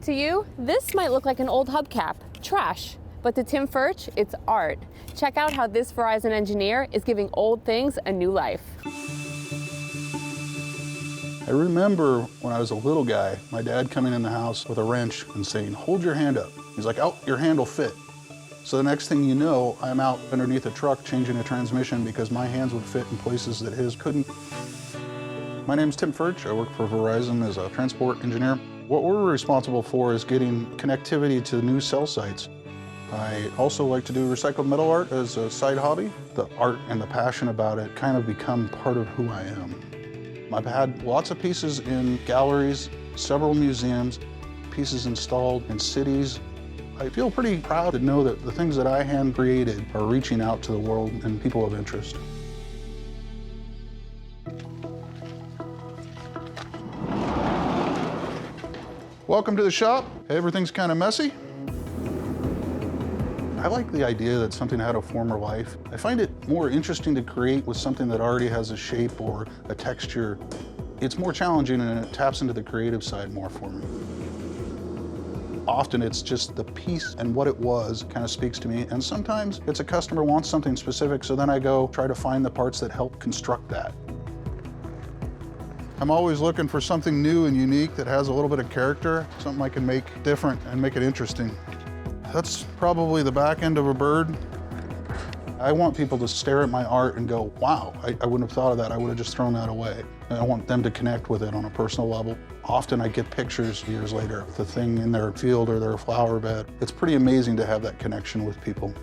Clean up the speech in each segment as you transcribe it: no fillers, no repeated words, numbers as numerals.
To you, this might look like an old hubcap, trash. But to Tim Foertsch, it's art. Check out how this Verizon engineer is giving old things a new life. I remember when I was a little guy, my dad coming in the house with a wrench and saying, "Hold your hand up." He's like, "Oh, your hand will fit." So the next thing you know, I'm out underneath a truck changing a transmission because my hands would fit in places that his couldn't. My name's Tim Foertsch. I work for Verizon as a transport engineer. What we're responsible for is getting connectivity to new cell sites. I also like to do recycled metal art as a side hobby. The art and the passion about it kind of become part of who I am. I've had lots of pieces in galleries, several museums, pieces installed in cities. I feel pretty proud to know that the things that I hand created are reaching out to the world and people of interest. Welcome to the shop. Everything's kind of messy. I like the idea that something had a former life. I find it more interesting to create with something that already has a shape or a texture. It's more challenging and it taps into the creative side more for me. Often it's just the piece and what it was kind of speaks to me, and sometimes it's a customer wants something specific, so then I go try to find the parts that help construct that. I'm always looking for something new and unique that has a little bit of character, something I can make different and make it interesting. That's probably the back end of a bird. I want people to stare at my art and go, wow, I wouldn't have thought of that. I would have just thrown that away. And I want them to connect with it on a personal level. Often I get pictures years later of the thing in their field or their flower bed. It's pretty amazing to have that connection with people.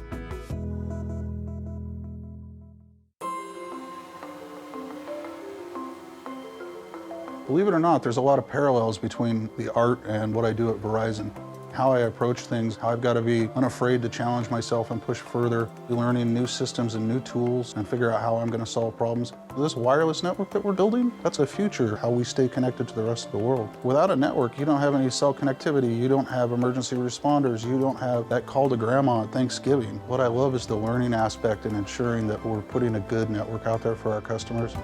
Believe it or not, there's a lot of parallels between the art and what I do at Verizon. How I approach things, how I've got to be unafraid to challenge myself and push further, learning new systems and new tools and figure out how I'm going to solve problems. This wireless network that we're building, that's a future, how we stay connected to the rest of the world. Without a network, you don't have any cell connectivity, you don't have emergency responders, you don't have that call to grandma at Thanksgiving. What I love is the learning aspect and ensuring that we're putting a good network out there for our customers.